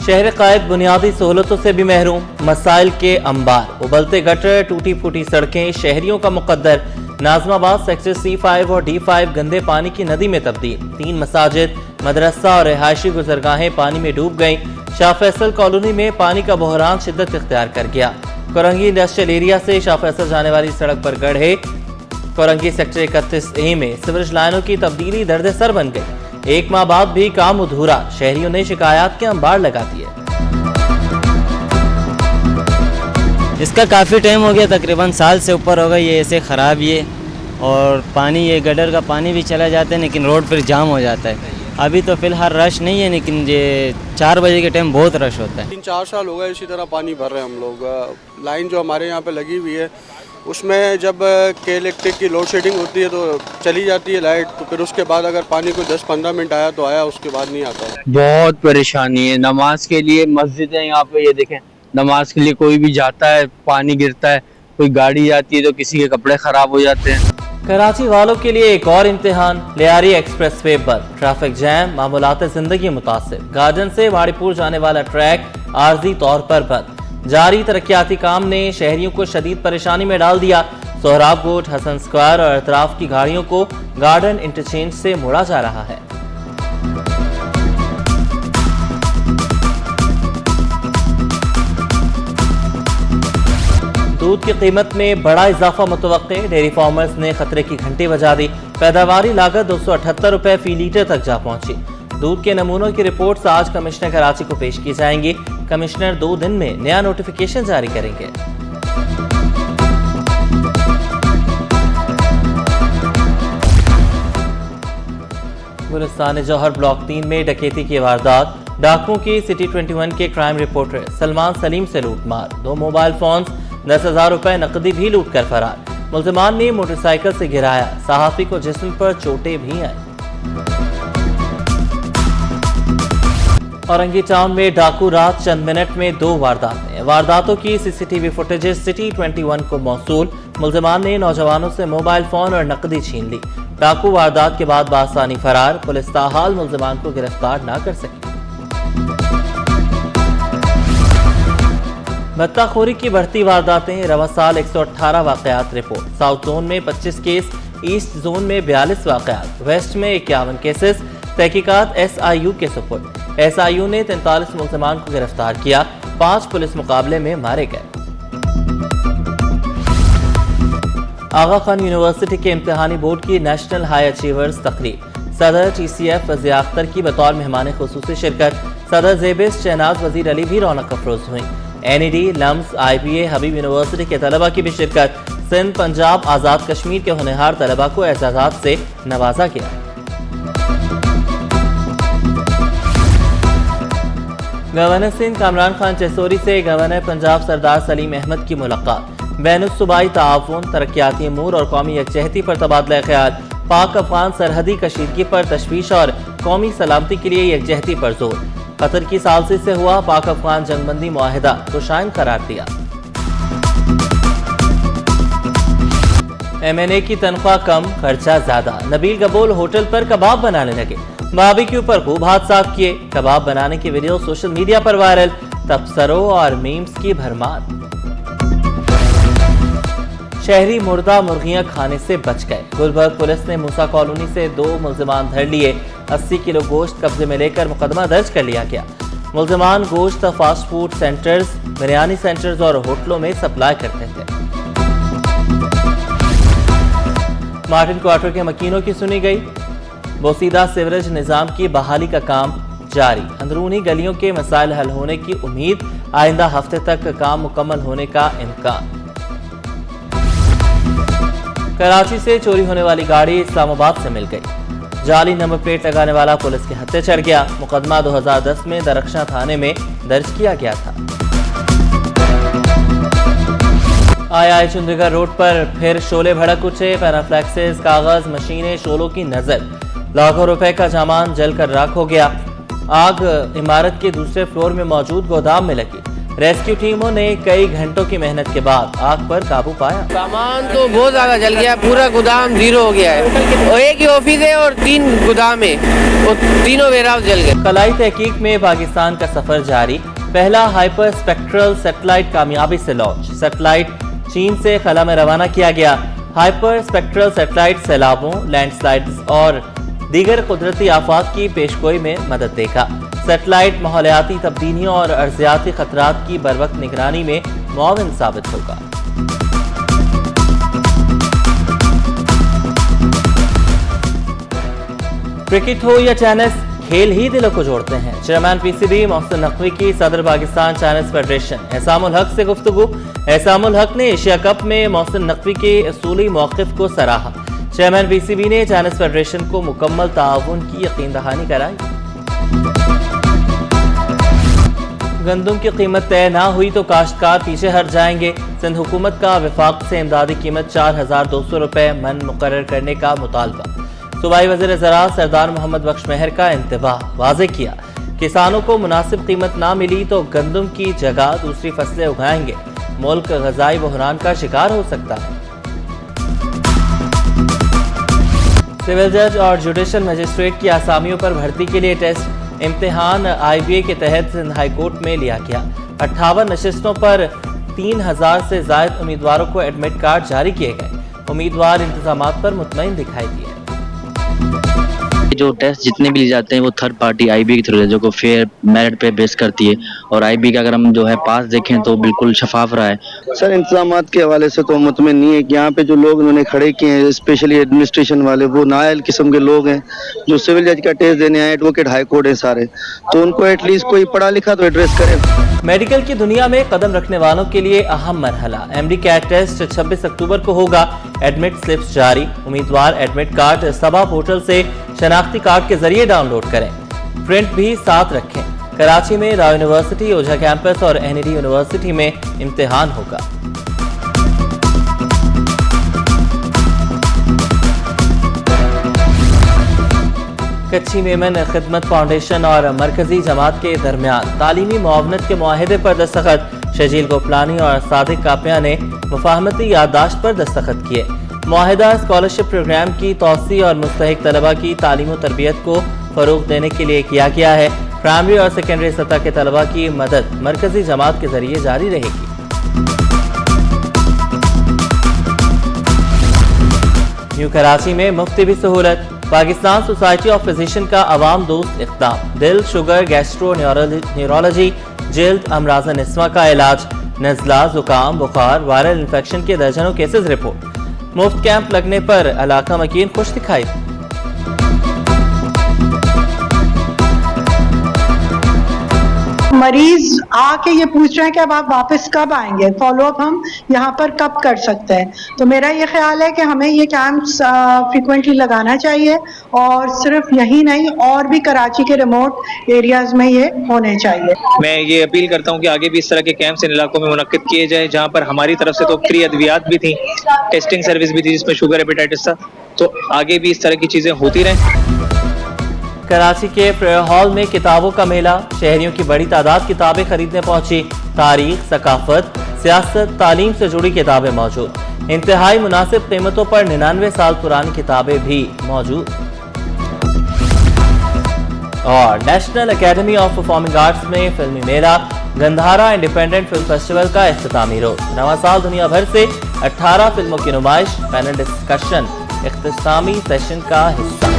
शहर कायद बुनियादी सहूलतों से भी महरूम, मसाइल के अंबार, उबलते गटर, टूटी फूटी सड़कें, शहरियों का मुकद्दर। नाजमाबाद सेक्टर C5 और D5 गंदे पानी की नदी में तब्दील। 3 मसाजिद, मदरसा और रिहायशी गुजरगाहें पानी में डूब गईं। शाह फैसल कॉलोनी में पानी का बहरान शिद्दत इख्तियार कर गया। कोरंगी इंडस्ट्रियल एरिया से शाह फैसल जाने वाली सड़क पर गड्ढे। कोरंगी सेक्टर 31A में सीवरेज लाइनों की तब्दीली दर्द सर बन गई। 1 माह बाद भी काम अधूरा, शहरियों ने शिकायत के अंबार लगा दिए। इसका काफ़ी टाइम हो गया, तकरीबन साल से ऊपर हो गया ये ऐसे ख़राब ये, और पानी ये गटर का पानी भी चला जाता है लेकिन रोड पर जाम हो जाता है। अभी तो फ़िलहाल रश नहीं है, लेकिन ये 4 बजे के टाइम बहुत रश होता है। 3-4 साल हो गए इसी तरह पानी भर रहे हैं हम लोग। लाइन जो हमारे यहाँ पे लगी हुई है उसमें जब के इलेक्ट्रिक की लोड शेडिंग होती है तो चली जाती है लाइट, तो फिर उसके बाद अगर पानी को 10-15 मिनट आया तो आया, उसके बाद नहीं आता है। बहुत परेशानी है। नमाज के लिए मस्जिद है यहाँ पे, ये देखें, नमाज के लिए कोई भी जाता है पानी गिरता है, कोई गाड़ी जाती है तो किसी के कपड़े खराब हो जाते हैं। कराची वालों के लिए एक और इम्तिहान, लियारी एक्सप्रेसवे बंद, ट्रैफिक जैम, मामूलात जिंदगी मुतासिर। गार्डन से वाड़ीपुर जाने वाला ट्रैक आर्जी तौर पर बंद। जारी तरक्याती काम ने शहरियों को शदीद परेशानी में डाल दिया। सोहराब गोट, हसन स्क्वायर और अतराफ की गाड़ियों को गार्डन इंटरचेंज से मोड़ा जा रहा है। दूध की कीमत में बड़ा इजाफा मुतवक्के, डेयरी फार्मर्स ने खतरे की घंटी बजा दी। पैदावारी लागत 278 रुपए फी लीटर तक जा पहुंची। दूध के नमूनों की रिपोर्ट्स आज कमिश्नर कराची को पेश की जाएंगी। कमिश्नर 2 दिन में नया नोटिफिकेशन जारी करेंगे। गुलिस्तान जौहर ब्लॉक 3 में डकैती की वारदात। डाकुओं की सिटी 21 के क्राइम रिपोर्टर सलमान सलीम से लूटमार। 2 मोबाइल फोन्स, 10,000 रुपए नकदी भी लूट कर फरार। मुल्जिमान ने मोटरसाइकिल से गिराया, सहाफी को जिस्म पर चोटें भी आई। औरंगी टाउन में डाकू रात चंद मिनट में 2 वारदातें। वारदातों की सीसीटीवी फुटेजेस सिटी 21 को मौसूल। मुल्जिमान ने नौजवानों से मोबाइल फोन और नकदी छीन ली। डाकू वारदात के बाद बासानी फरार, पुलिस ताहाल मुल्जिमान को गिरफ्तार न कर सकी। भत्ताखोरी की बढ़ती वारदातें, रवा साल 118 वाकयात रिपोर्ट। साउथ जोन में 25 केस, ईस्ट जोन में 42 वाकयात, वेस्ट में 51 केसेस। तहकीकात SIU के सुपुर्द। SIU ने 43 मुल्जिमान को गिरफ्तार किया, 5 पुलिस मुकाबले में मारे गए। आगा खान यूनिवर्सिटी के इम्तिहानी बोर्ड की नेशनल हाई अचीवर्स तकरीब। सदर TCF वज़ीर अख्तर की बतौर मेहमान खुसूसी शिरकत। सदर ज़ेबिस शहनाज वज़ीर अली भी रौनक अफरोज हुई। NED, लम्स, IBA, हबीब यूनिवर्सिटी के तलबा की भी शिरकत। सिंध, पंजाब, आज़ाद कश्मीर के होनहार तलबा को एजाज़ात से नवाजा गया। गवर्नर सिंध कामरान खान चेसोरी से गवर्नर पंजाब सरदार सलीम अहमद की मुलाकात। बैनुल-सूबाई ताआवुन, तरक्याती अमूर और कौमी यकजहती पर तबादला ख्याल। पाक अफगान सरहदी कशीदगी पर तशवीश और कौमी सलामती के लिए यकजहती पर जोर। कतर की सालसी से हुआ पाक अफगान जंगबंदी मुआहिदा को शाइन करार दिया। MNA की तनख्वाह कम, खर्चा ज्यादा। नबील गबोल होटल पर कबाब बनाने लगे, बारबेक्यू पर खूब हाथ साफ किए। कबाब बनाने की वीडियो सोशल मीडिया पर वायरल, तबसरों और मीम्स की भरमार। शहरी मुर्दा मुर्गियां खाने से बच गए। गुलबर्ग पुलिस ने मूसा कॉलोनी से 2 मुल्जिमान धर लिए। 80 किलो गोश्त कब्जे में लेकर मुकदमा दर्ज कर लिया गया। मुल्जिमान गोश्त fast food centres, biryani centres और होटलों में सप्लाई करते थे। मार्टिन क्वार्टर के मकीनों की सुनी गई। बोसीदा सीवरेज निजाम की बहाली का काम जारी। अंदरूनी गलियों के मसाइल हल होने की उम्मीद, आइंदा हफ्ते तक काम मुकम्मल होने का इम्कान। कराची से चोरी होने वाली गाड़ी इस्लामाबाद से मिल गई। जाली नंबर प्लेट लगाने वाला पुलिस के हत्थे चढ़ गया। मुकदमा 2010 में दरख्शां थाने में दर्ज किया गया था। आई चंडीगढ़ रोड पर फिर शोले भड़क उठे। पैराफ्लेक्सेस, कागज, मशीनें, शोलों की नजर। लाखों रुपए का सामान जलकर राख हो गया। आग इमारत के दूसरे फ्लोर में मौजूद गोदाम में लगी। रेस्क्यू टीमों ने कई घंटों की मेहनत के बाद आग पर काबू पाया। सामान तो बहुत ज्यादा जल गया, पूरा गोदाम जीरो हो गया है और एक ही ऑफिस है और 3 गोदाम है और तीनों वेयरहाउस जल गए। खलाई तहकीक में पाकिस्तान का सफर जारी। पहला हाइपर स्पेक्ट्रल सैटेलाइट कामयाबी से लॉन्च। सैटेलाइट चीन से खला में रवाना किया गया। हाइपर स्पेक्ट्रल सैटेलाइट सैलाबों, लैंडस्लाइड्स और दीगर कुदरती आफात की पेशगोई में मदद देगा। सैटेलाइट माहौलियाती तब्दीलियों और अर्जियाती खतरात की बरवक्त निगरानी में मुआविन साबित होगा। क्रिकेट हो या टेनिस, खेल ही दिलों को जोड़ते हैं। चेयरमैन पीसीबी मोहसिन नकवी की सदर पाकिस्तान टेनिस फेडरेशन एहसामुल हक से गुफ्तगू। एहसामुल हक ने एशिया कप में मोहसिन नकवी के असूली मौक़िफ़ को सराहा। चेयरमैन पीसीबी ने टेनिस फेडरेशन को मुकम्मल ताउन की यकीन दहानी कराई। गंदम की कीमत तय ना हुई तो काश्तकार पीछे हट जाएंगे। सिंध हुकूमत का वफाक से इमदादी कीमत 4200 रुपये मन मुकर्रर करने का मुतालबा। सूबाई वज़ीर ज़राअत सरदार मोहम्मद बख्श महर का इंतबाह। वाज़े किया, किसानों को मुनासिब कीमत ना मिली तो गंदम की जगह दूसरी फसलें उगाएंगे। मुल्क ग़ज़ाई बहरान का शिकार हो सकता है। सिविल जज और जुडिशल मजिस्ट्रेट की आसामियों पर भर्ती के लिए टेस्ट इम्तिहान IBA के तहत सिंध हाई कोर्ट में लिया गया। 58 नशिस्तों पर 3000 से ज़ायद उम्मीदवारों को एडमिट कार्ड जारी किए गए। उम्मीदवार इंतजामात पर मुतमईन दिखाई दिए। जो टेस्ट जितने भी लिए जाते हैं वो थर्ड पार्टी IBA के थ्रू है, जो को फेयर मेरिट पे बेस करती है। और IBA का अगर हम जो है पास देखें तो बिल्कुल शफाफ रहा है। सर इंतजामात के हवाले से तो मुतमिन नहीं है कि यहाँ पे जो लोग उन्होंने खड़े किए हैं, स्पेशली एडमिनिस्ट्रेशन वाले, वो नाअहल किस्म के लोग हैं। जो सिविल जज का टेस्ट देने आए एडवोकेट हाई कोर्ट है सारे, तो उनको एटलीस्ट कोई पढ़ा लिखा तो एड्रेस करे। मेडिकल की दुनिया में कदम रखने वालों के लिए अहम मरहला। MD कैट टेस्ट 26 अक्टूबर को होगा। एडमिट स्लिप्स जारी। उम्मीदवार एडमिट कार्ड सबा पोर्टल से शनाख्ती कार्ड के जरिए डाउनलोड करें। प्रिंट भी साथ रखें। कराची में राव यूनिवर्सिटी, ओझा कैंपस और NED यूनिवर्सिटी में इम्तिहान होगा। कच्ची मेमन खिदमत फाउंडेशन और मरकजी जमात के दरमियान तालीमी मुआवनत के मुआहदे पर दस्तखत। शजील गोपलानी और सादिक कापिया ने मुफाहमती याददाश्त पर दस्तखत किए। मुआहदा स्कॉलरशिप प्रोग्राम की तौसी और मुस्तहिक तलबा की तालीम और तरबियत को फ़रोग़ देने के लिए किया गया है। प्राइमरी और सेकेंडरी सतह के तलबा की मदद मरकजी जमात के जरिए जारी रहेगी। न्यू कराची में मुफ्त भी सहूलत। पाकिस्तान सोसाइटी ऑफ फिजिशियन का अवाम दोस्त इक़दाम। दिल, शुगर, गैस्ट्रो न्यूरोलॉजी, जिल्द, अमराज़ निस्वा का इलाज। नज़ला, जुकाम, बुखार, वायरल इन्फेक्शन के दर्जनों केसेस रिपोर्ट। मुफ्त कैंप लगने पर इलाका मकीन खुश दिखाई। मरीज आके ये पूछ रहे हैं कि अब आप वापस कब आएंगे, फॉलोअप हम यहाँ पर कब कर सकते हैं। तो मेरा ये ख्याल है कि हमें ये कैंप्स फ्रिक्वेंटली लगाना चाहिए और सिर्फ यही नहीं, और भी कराची के रिमोट एरियाज में ये होने चाहिए। मैं ये अपील करता हूँ कि आगे भी इस तरह के कैंप्स इन इलाकों में मुनक्किद किए जाए, जहाँ पर हमारी तरफ से तो फ्री अद्वियात भी थी, टेस्टिंग सर्विस भी थी जिसमें शुगर, हेपेटाइटिस था। तो आगे भी इस तरह की चीज़ें होती रहें। कराची के प्रेयर हॉल में किताबों का मेला। शहरियों की बड़ी तादाद किताबें खरीदने पहुंची। तारीख, सकाफत, सियासत, तालीम से जुड़ी किताबें मौजूद। इंतहाई मुनासिब कीमतों पर 99 साल पुरानी किताबें भी मौजूद। और national academy of performing arts में फिल्मी मेला। गंधारा इंडिपेंडेंट फिल्म फेस्टिवल का इख्तितामी रोज। नवा साल दुनिया भर से 18 फिल्मों की नुमाइश। पैनल डिस्कशन इख्तितामी सेशन का हिस्सा।